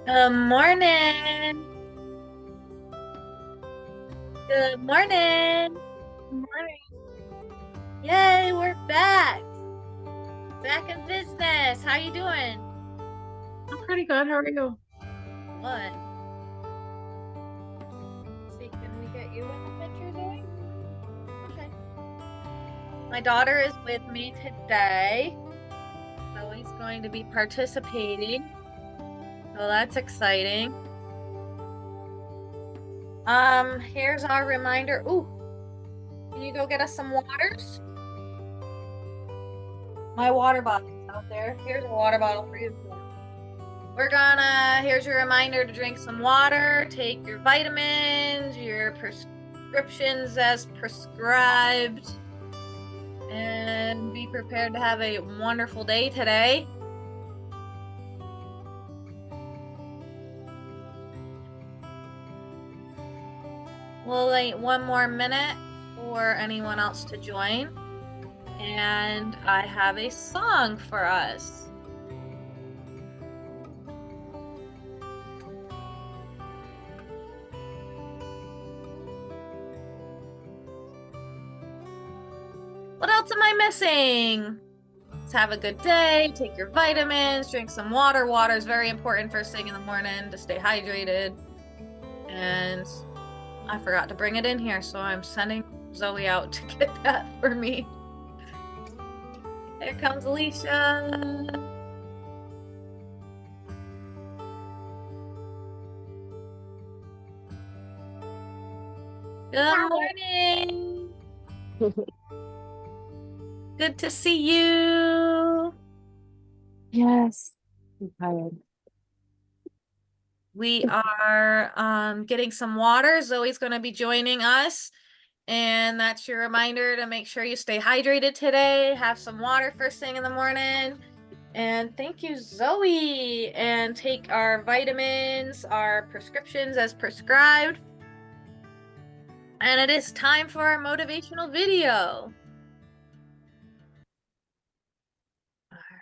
Good morning. Good morning. Morning. Yay, we're back. Back in business. How you doing? I'm pretty good. How are you? Good. Let's see, can we get you in the picture, Zoe? Okay. My daughter is with me today. Zoe's going to be participating. So that's exciting. Here's our reminder. Ooh, can you go get us some waters? My water bottle's out there. Here's a water bottle for you. Here's your reminder to drink some water, take your vitamins, your prescriptions as prescribed, and be prepared to have a wonderful day today. We'll wait one more minute for anyone else to join. And I have a song for us. What else am I missing? Let's have a good day, take your vitamins, drink some water. Water is very important first thing in the morning to stay hydrated. And I forgot to bring it in here, so I'm sending Zoe out to get that for me. Here comes Alicia. Good morning. Good to see you. Yes. I'm tired. We are getting some water. Zoe's going to be joining us. And that's your reminder to make sure you stay hydrated today. Have some water first thing in the morning. And thank you, Zoe. And take our vitamins, our prescriptions as prescribed. And it is time for our motivational video.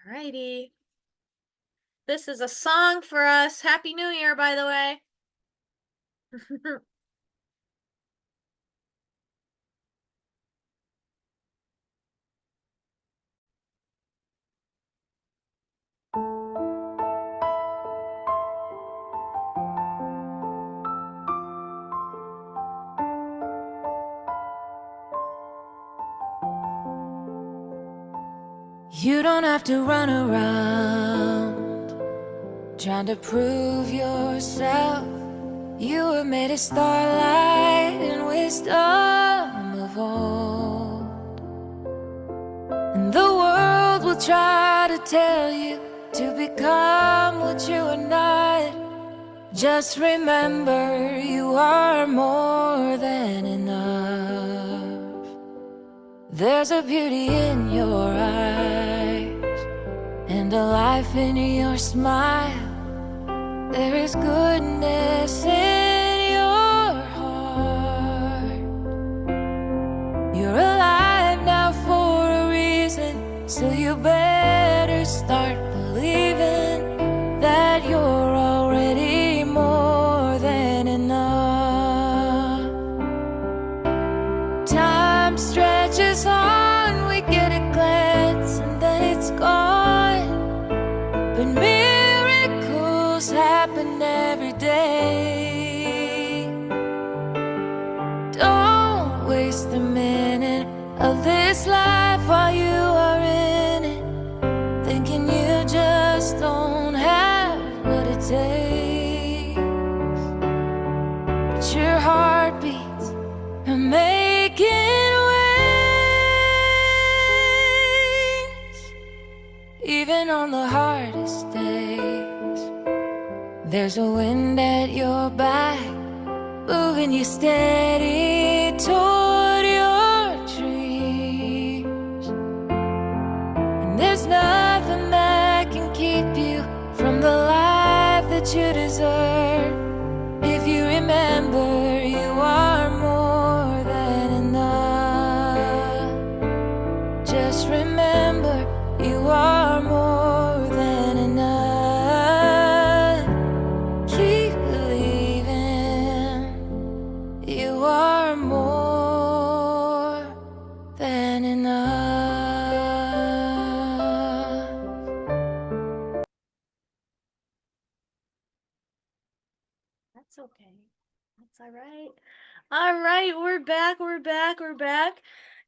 Alrighty. This is a song for us. Happy New Year, by the way. You don't have to run around trying to prove yourself. You were made of starlight and wisdom of old. And the world will try to tell you to become what you are not. Just remember you are more than enough. There's a beauty in your eyes and a life in your smile. There is goodness in your heart. You're alive now for a reason, so you better start believing that you're already more than enough. Time stretches on, we get a glance and then it's gone. But miracles happen every day. Don't waste a minute of this life while you are in it, thinking you just don't have what it takes. But your heart beats are making waves. Even on the hardest days, there's a wind at your back, moving you steady toward your dreams. And there's nothing that can keep you from the life that you deserve. If you remember, you are more than enough. Just remember, you are more than enough. okay. That's all right. All right, we're back. We're back. We're back.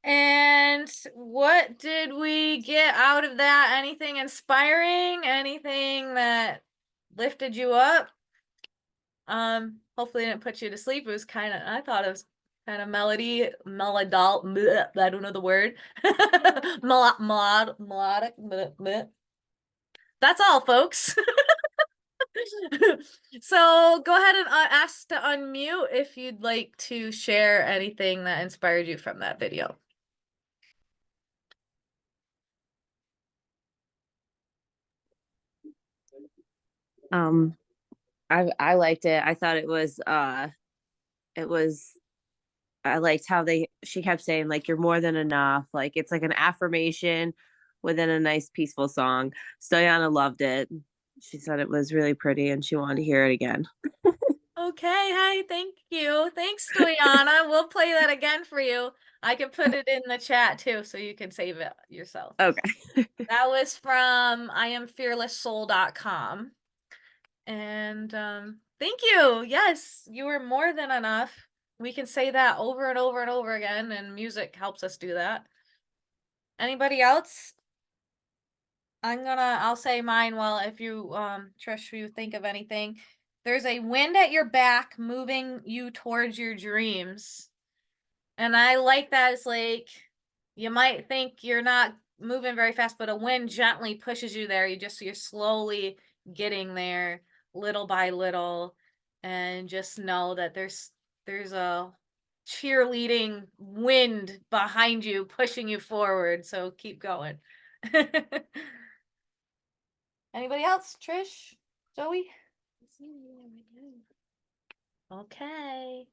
And what did we get out of that? Anything inspiring? Anything that lifted you up? Hopefully it didn't put you to sleep. It was kind of, I thought it was kind of melodic, bleh, I don't know the word. Melodic. Bleh, bleh. That's all, folks. So go ahead and ask to unmute if you'd like to share anything that inspired you from that video. I liked it. I thought it was I liked how she kept saying like you're more than enough. Like it's like an affirmation within a nice peaceful song. Stoyana loved it. She said it was really pretty and she wanted to hear it again. Okay, hi, thank you. Thanks, Stoyana. We'll play that again for you. I can put it in the chat too, so you can save it yourself. Okay. That was from IamFearlessSoul.com. And thank you. Yes, you were more than enough. We can say that over and over and over again, and music helps us do that. Anybody else? I'll say mine while if you, Trish, you think of anything. There's a wind at your back moving you towards your dreams. And I like that. It's like, you might think you're not moving very fast, but a wind gently pushes you there. You're slowly getting there little by little. And just know that there's a cheerleading wind behind you, pushing you forward. So keep going. Anybody else? Trish? Zoe? Okay.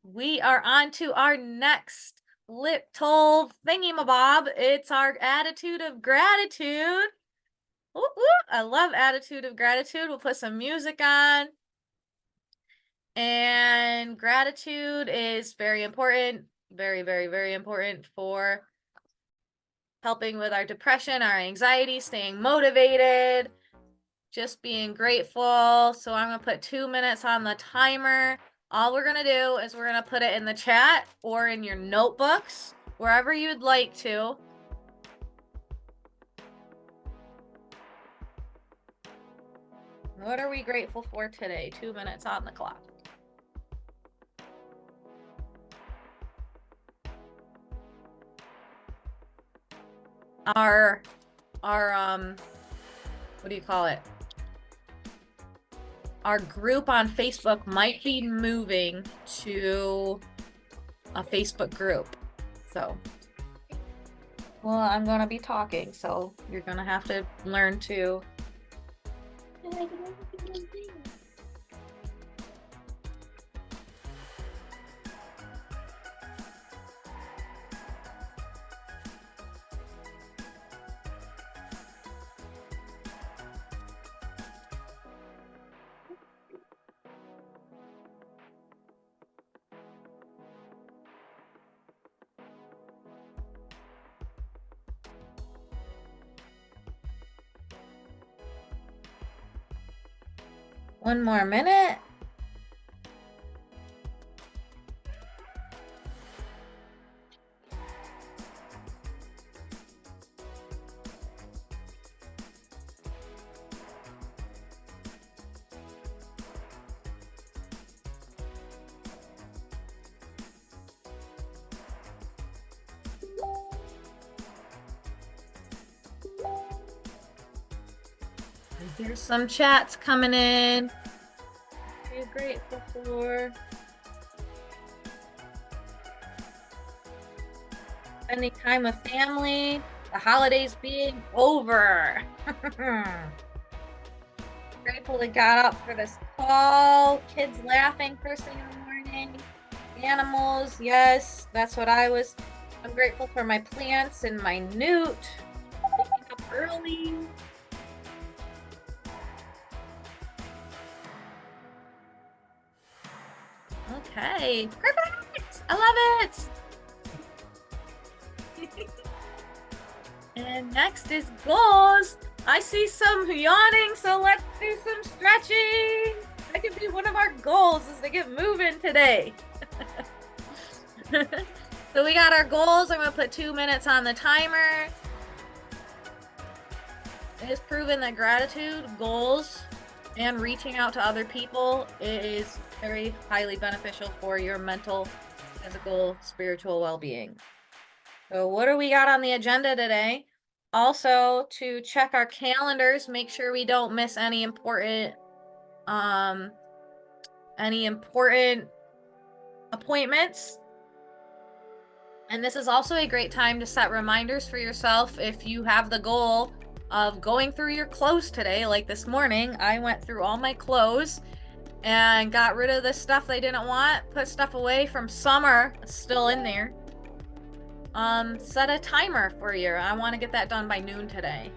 We are on to our next little thingy-mabob. It's our attitude of gratitude. Ooh, ooh, I love attitude of gratitude. We'll put some music on. And gratitude is very important. Very, very, very important for helping with our depression, our anxiety, staying motivated, just being grateful. So I'm going to put 2 minutes on the timer. All we're going to do is we're going to put it in the chat or in your notebooks, wherever you'd like to. What are we grateful for today? 2 minutes on the clock. Our what do you call it? Our group on Facebook might be moving to a Facebook group. So, well, I'm going to be talking, so you're going to have to learn to. One more minute. There's some chats coming in. What are you grateful for? Spending time with family. The holidays being over. Grateful to got up for this call. Kids laughing first thing in the morning. Animals, yes, that's what I was. I'm grateful for my plants and my newt. Waking up early. Okay, perfect. I love it. And next is goals. I see some yawning, so let's do some stretching. That could be one of our goals is to get moving today. So we got our goals. I'm gonna put 2 minutes on the timer. It is proven that gratitude, goals, and reaching out to other people is very highly beneficial for your mental, physical, spiritual well-being. So what do we got on the agenda today? Also, to check our calendars, make sure we don't miss any important appointments. And this is also a great time to set reminders for yourself if you have the goal of going through your clothes today. Like this morning, I went through all my clothes and got rid of the stuff they didn't want, put stuff away from summer, still in there. Set a timer for you. I want to get that done by noon today.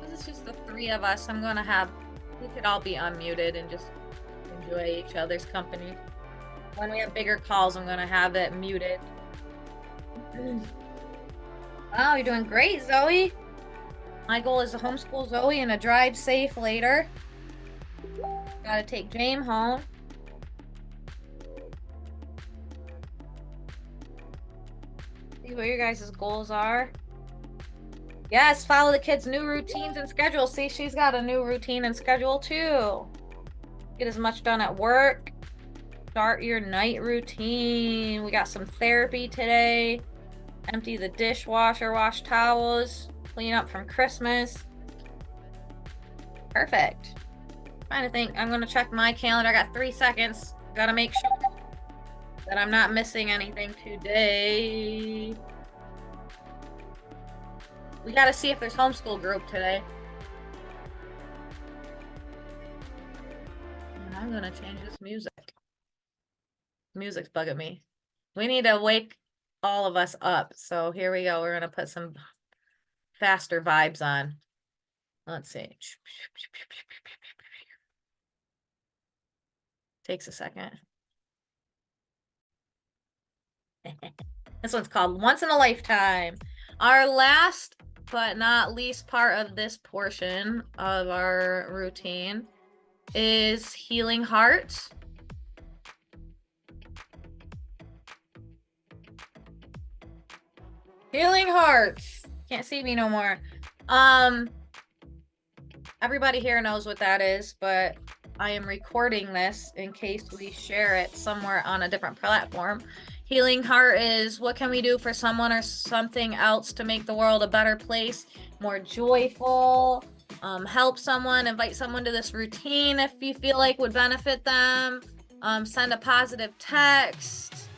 This is just the 3 of us. We could all be unmuted and just enjoy each other's company. When we have bigger calls, I'm gonna have it muted. Wow, you're doing great, Zoe. My goal is to homeschool Zoe and to drive safe later. Gotta take James home. See what your guys' goals are. Yes, follow the kids' new routines and schedule. See, she's got a new routine and schedule too. Get as much done at work. Start your night routine. We got some therapy today. Empty the dishwasher, wash towels, clean up from Christmas. Perfect. Trying to think. I'm going to check my calendar. I got 3 seconds. Gotta make sure that I'm not missing anything today. We gotta see if there's homeschool group today. And I'm gonna change this music. Music's bugging me. We need to wake all of us up. So here we go. We're gonna put some faster vibes on. Let's see. Takes a second. This one's called Once in a Lifetime. Our last but not least part of this portion of our routine is healing hearts. Healing hearts. Can't see me no more. Everybody here knows what that is, but I am recording this in case we share it somewhere on a different platform. Healing heart is what can we do for someone or something else to make the world a better place, more joyful, help someone, invite someone to this routine if you feel like would benefit them, send a positive text,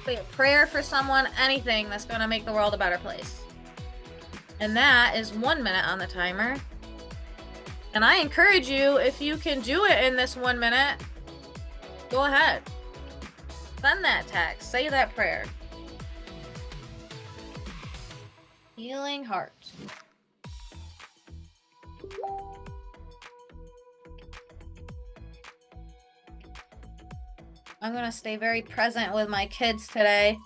say a prayer for someone, anything that's going to make the world a better place. And that is 1 minute on the timer. And I encourage you, if you can do it in this 1 minute, go ahead. Send that text. Say that prayer. Healing heart. I'm going to stay very present with my kids today.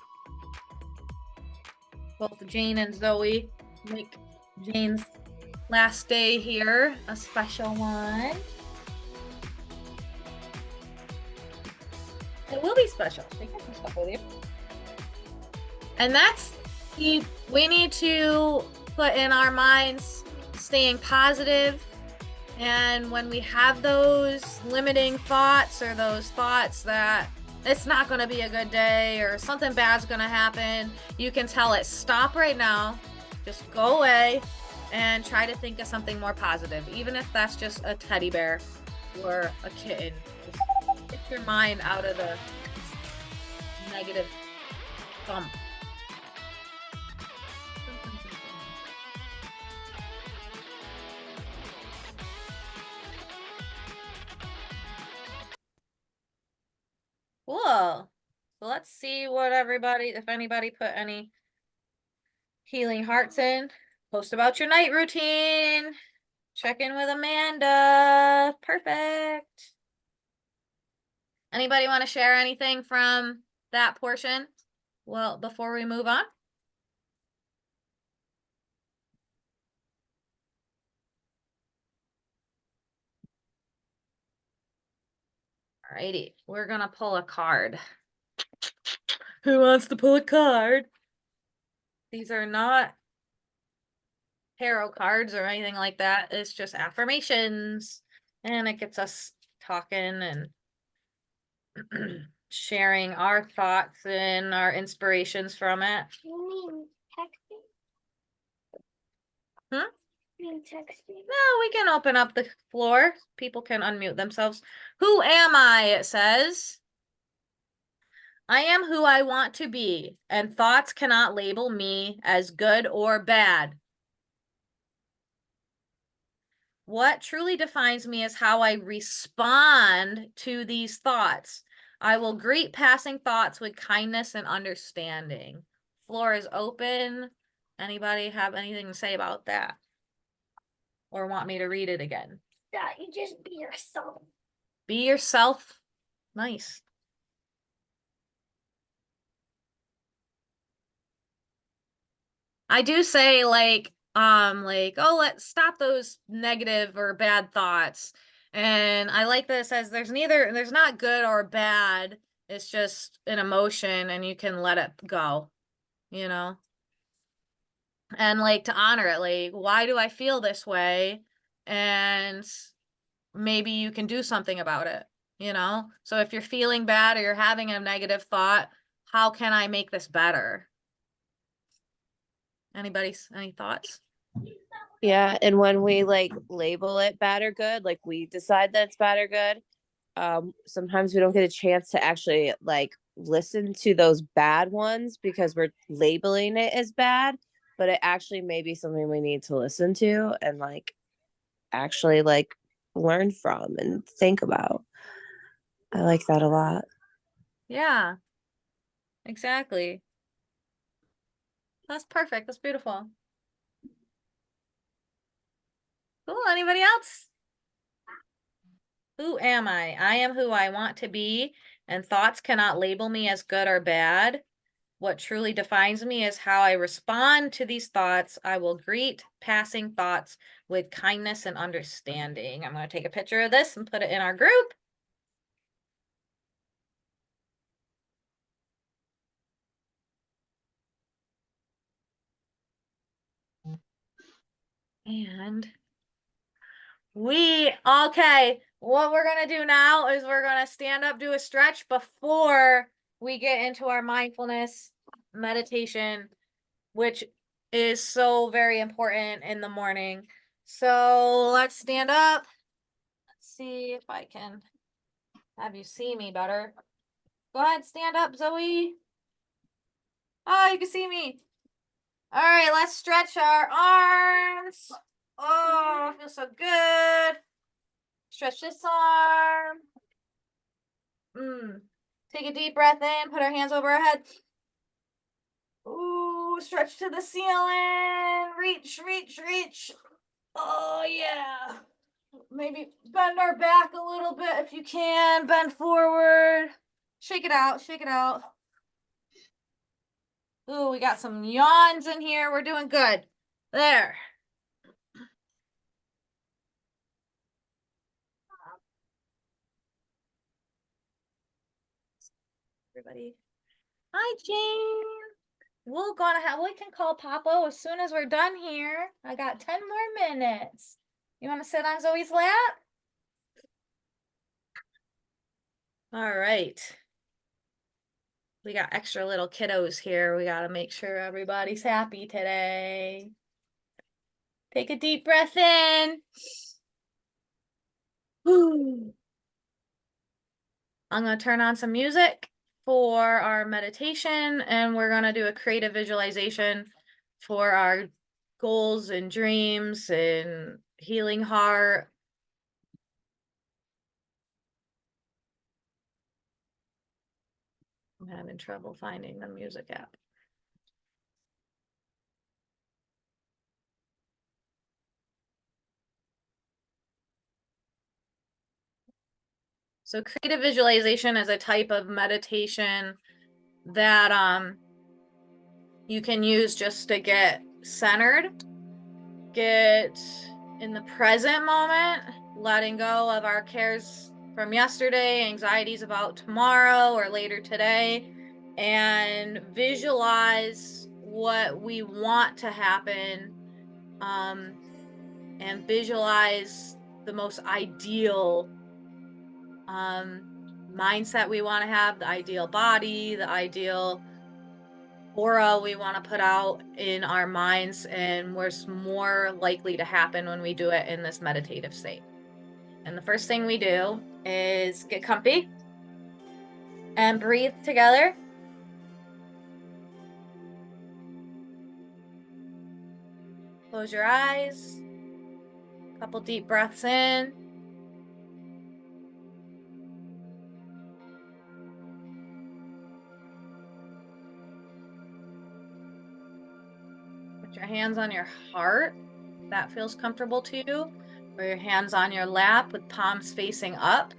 Both Jane and Zoe. Make Jane's last day here a special one. It will be special. Take some stuff with you. And that's we need to put in our minds staying positive. And when we have those limiting thoughts or those thoughts that it's not going to be a good day or something bad's going to happen, you can tell it, stop right now, just go away and try to think of something more positive, even if that's just a teddy bear or a kitten. Just get your mind out of the negative thump. So let's see what everybody, if anybody put any healing hearts in. Post about your night routine. Check in with Amanda. Perfect. Anybody want to share anything from that portion? Well, before we move on. Alrighty, we're gonna pull a card. Who wants to pull a card? These are not tarot cards or anything like that. It's just affirmations. And it gets us talking and sharing our thoughts and our inspirations from it. You mean texting? Hmm? You mean texting? No, we can open up the floor. People can unmute themselves. Who am I? It says. I am who I want to be, and thoughts cannot label me as good or bad. What truly defines me is how I respond to these thoughts. I will greet passing thoughts with kindness and understanding. Floor is open. Anybody have anything to say about that? Or want me to read it again? That you just be yourself. Be yourself. Nice. I do say like, oh, let's stop those negative or bad thoughts. And I like this as there's not good or bad. It's just an emotion and you can let it go, you know? And like to honor it, like, why do I feel this way? And maybe you can do something about it, you know? So if you're feeling bad or you're having a negative thought, how can I make this better? Any thoughts? Yeah, and when we like label it bad or good, like we decide that it's bad or good, sometimes we don't get a chance to actually like listen to those bad ones because we're labeling it as bad, but it actually may be something we need to listen to and like actually like learn from and think about. I like that a lot. Yeah, exactly. That's perfect. That's beautiful. Cool. Anybody else? Who am I? I am who I want to be, and thoughts cannot label me as good or bad. What truly defines me is how I respond to these thoughts. I will greet passing thoughts with kindness and understanding. I'm going to take a picture of this and put it in our group. And okay, what we're going to do now is we're going to stand up, do a stretch before we get into our mindfulness meditation, which is so very important in the morning. So let's stand up. Let's see if I can have you see me better. Go ahead, stand up, Zoe. Oh, you can see me. All right, let's stretch our arms. Oh, it feels so good. Stretch this arm. Take a deep breath in, put our hands over our head. Ooh, stretch to the ceiling. Reach, reach, reach. Oh, yeah. Maybe bend our back a little bit if you can. Bend forward. Shake it out, shake it out. Ooh, we got some yawns in here. We're doing good. There. Everybody. Hi, Jane. We can call Papa as soon as we're done here. I got 10 more minutes. You want to sit on Zoe's lap? All right. We got extra little kiddos here. We got to make sure everybody's happy today. Take a deep breath in. Whew. I'm going to turn on some music for our meditation, and we're going to do a creative visualization for our goals and dreams and healing heart. I'm having trouble finding the music app. So creative visualization is a type of meditation that you can use just to get centered, get in the present moment, letting go of our cares from yesterday, anxieties about tomorrow or later today, and visualize what we want to happen, and visualize the most ideal mindset we want to have, the ideal body, the ideal aura we want to put out in our minds, and what's more likely to happen when we do it in this meditative state. And the first thing we do is get comfy and breathe together. Close your eyes. A couple deep breaths in. Put your hands on your heart, if that feels comfortable to you, or your hands on your lap with palms facing up.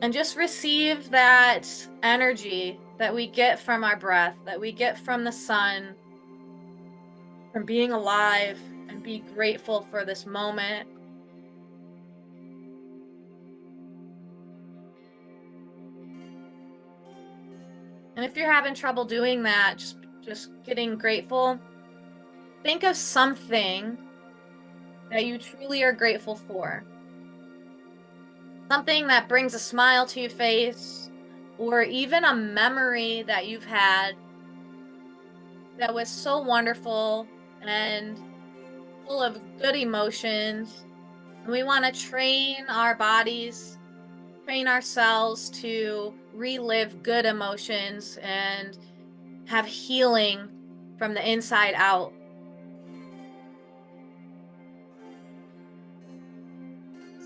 And just receive that energy that we get from our breath, that we get from the sun, from being alive, and be grateful for this moment. And if you're having trouble doing that, just getting grateful, think of something that you truly are grateful for. Something that brings a smile to your face, or even a memory that you've had that was so wonderful and full of good emotions. And we want to train our bodies, train ourselves to relive good emotions and have healing from the inside out.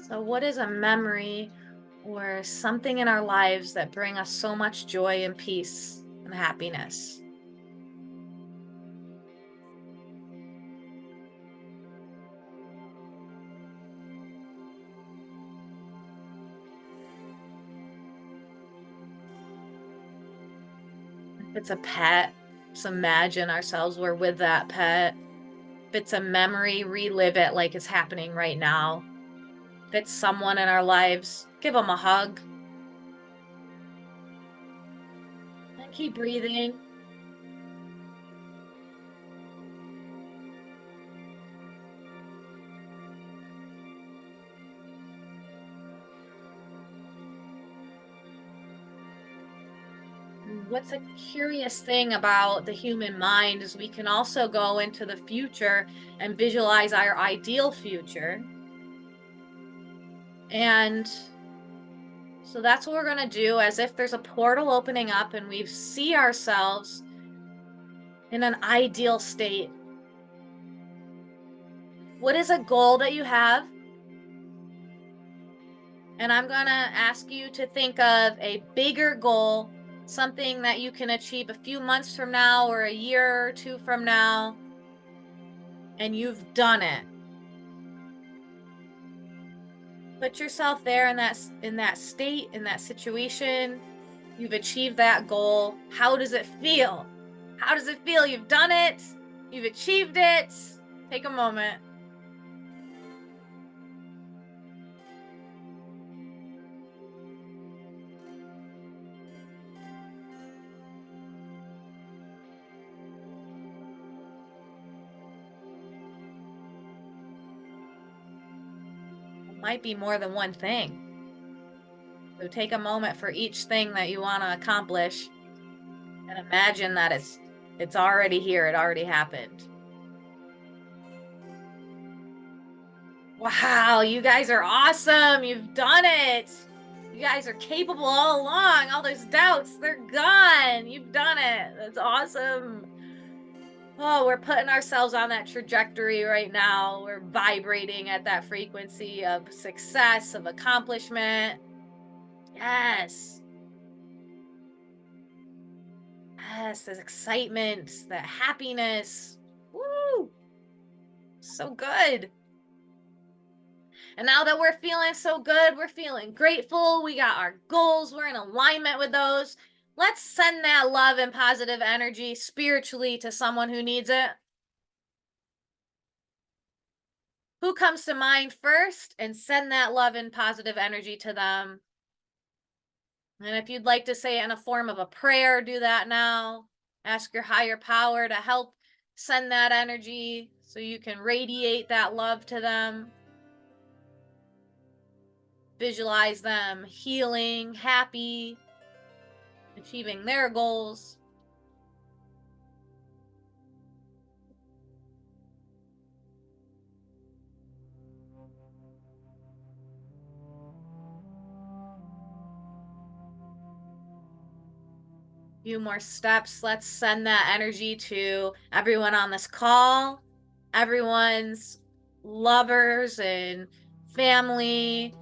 So what is a memory or something in our lives that bring us so much joy and peace and happiness? If it's a pet, just imagine ourselves we're with that pet. If it's a memory, relive it like it's happening right now. If it's someone in our lives, give them a hug. And keep breathing. What's a curious thing about the human mind is we can also go into the future and visualize our ideal future. And so that's what we're going to do, as if there's a portal opening up and we see ourselves in an ideal state. What is a goal that you have? And I'm going to ask you to think of a bigger goal, something that you can achieve a few months from now or a year or two from now, and you've done it. Put yourself there in that state, in that situation. You've achieved that goal. How does it feel? How does it feel? You've done it. You've achieved it. Take a moment. Might be more than one thing. So take a moment for each thing that you want to accomplish and imagine that it's already here, it already happened. Wow, you guys are awesome. You've done it. You guys are capable all along. All those doubts, they're gone. You've done it. That's awesome. Oh, we're putting ourselves on that trajectory right now. We're vibrating at that frequency of success, of accomplishment. Yes. Yes, this excitement, that happiness. Woo! So good. And now that we're feeling so good, we're feeling grateful, we got our goals, we're in alignment with those. Let's send that love and positive energy spiritually to someone who needs it. Who comes to mind first? And send that love and positive energy to them. And if you'd like to say it in a form of a prayer, do that now. Ask your higher power to help send that energy so you can radiate that love to them. Visualize them healing, happy, achieving their goals. Few more steps. Let's send that energy to everyone on this call, everyone's lovers and family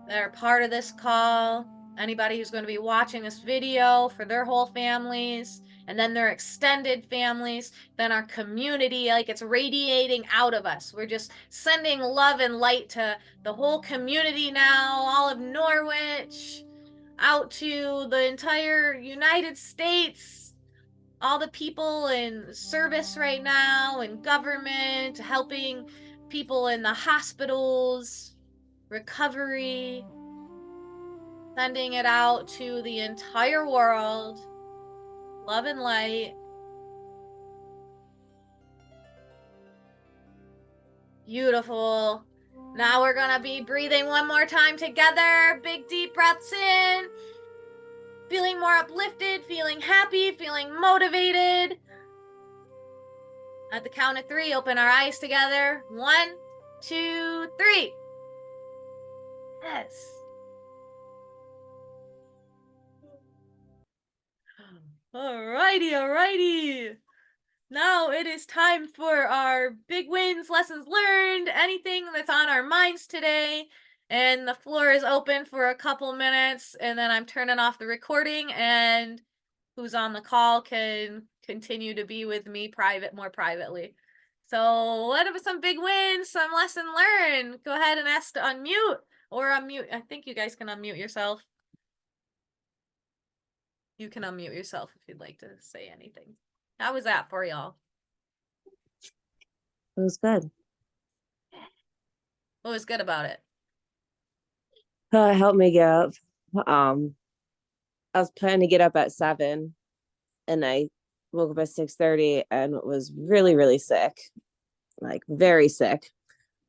that are part of this call, anybody who's going to be watching this video for their whole families, and then their extended families, then our community, like it's radiating out of us. We're just sending love and light to the whole community now, all of Norwich, out to the entire United States, all the people in service right now, in government, helping people in the hospitals, recovery, sending it out to the entire world. Love and light. Beautiful. Now we're gonna be breathing one more time together. Big deep breaths in. Feeling more uplifted, feeling happy, feeling motivated. At the count of 3, open our eyes together. 1, 2, 3. Yes. Alrighty. Now it is time for our big wins, lessons learned, anything that's on our minds today. And the floor is open for a couple minutes, and then I'm turning off the recording, and who's on the call can continue to be with me more privately. So what are some big wins, some lesson learned? Go ahead and ask to unmute or unmute. I think you guys can unmute yourself. You can unmute yourself if you'd like to say anything. How was that for y'all? It was good. What was good about it? It helped me get up. I was planning to get up at 7 and I woke up at 6:30 and was really, really sick, like very sick.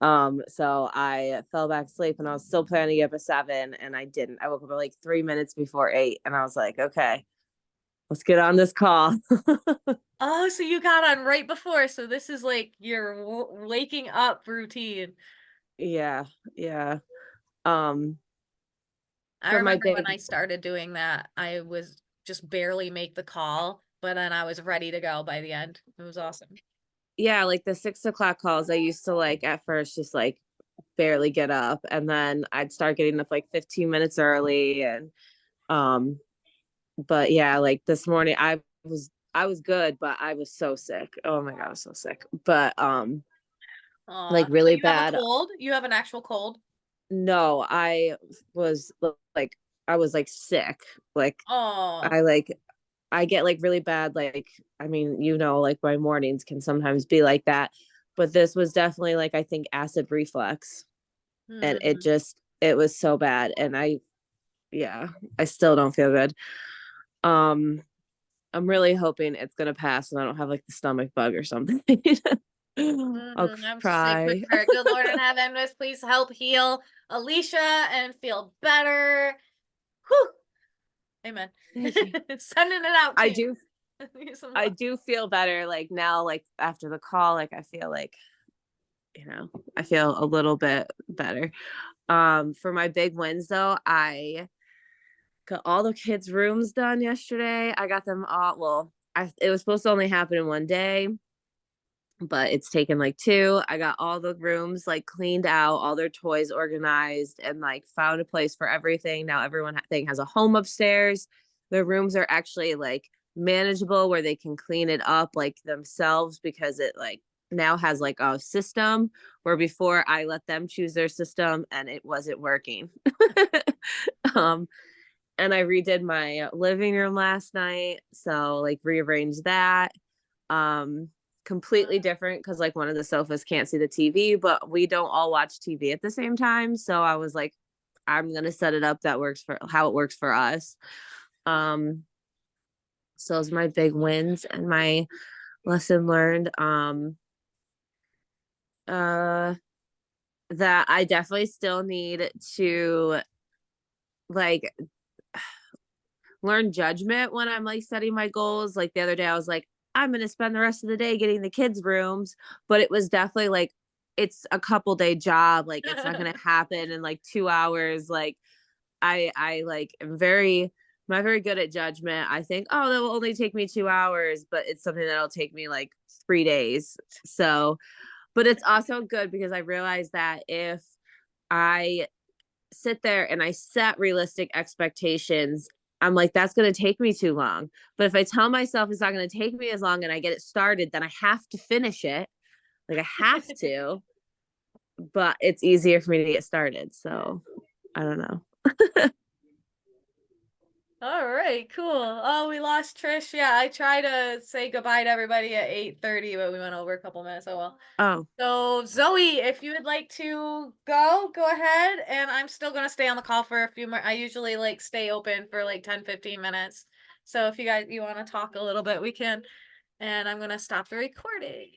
So I fell back asleep and I was still planning to get up at 7 and I didn't. I woke up at like 3 minutes before 8 and I was like, okay, let's get on this call. Oh, so you got on right before. So this is like your waking up routine. Yeah. I remember when I started doing that, I was just barely make the call, but then I was ready to go by the end. It was awesome. Yeah, like the 6 o'clock calls, I used to like at first just like barely get up, and then I'd start getting up like 15 minutes early, and but yeah, like this morning I was good, but I was so sick. Oh my God, I was so sick. But like really so you have bad. a cold? You have an actual cold? No, I was like sick. Like Oh. I get like really bad, like, I mean, like my mornings can sometimes be like that, but this was definitely like, I think acid reflux, and it was so bad. And I still don't feel good. I'm really hoping it's going to pass and I don't have like the stomach bug or something. I'll I'm cry. sick with her. Good Lord in heaven, please help heal Alicia and feel better. Whew. Amen. Sending it out. I do feel better like now, like after the call, like I feel like, I feel a little bit better. For my big wins though, I got all the kids' rooms done yesterday. I got them all, well, it was supposed to only happen in one day, but it's taken like 2. I got all the rooms like cleaned out, all their toys organized, and like found a place for everything. Now everyone thing has a home upstairs. the rooms are actually like manageable where they can clean it up like themselves because it like now has like a system where before I let them choose their system and it wasn't working. um and I redid my living room last night, so like rearranged that. Completely different because like one of the sofas can't see the TV, but we don't all watch TV at the same time, so I was like, I'm gonna set it up that works for how it works for us. So those are my big wins and my lesson learned. That I definitely still need to like learn judgment when I'm like setting my goals. Like the other day, I was like, I'm gonna spend the rest of the day getting the kids' rooms, but it was definitely like it's a couple day job. Like it's not gonna happen in like 2 hours. Like I like am very I'm not very good at judgment. I think, oh, that will only take me 2 hours, but it's something that'll take me like 3 days. So, but it's also good because I realize that if I sit there and I set realistic expectations, I'm like, that's going to take me too long. But if I tell myself it's not going to take me as long and I get it started, then I have to finish it. Like I have to, but it's easier for me to get started. So I don't know. All right, cool. Oh, we lost Trish. Yeah, I try to say goodbye to everybody at 8:30, but we went over a couple minutes. Oh well. Oh, So Zoe, if you would like to go ahead. And I'm still gonna stay on the call for a few more. I usually like stay open for like 10-15 minutes. So if you want to talk a little bit, we can. And I'm gonna stop the recording.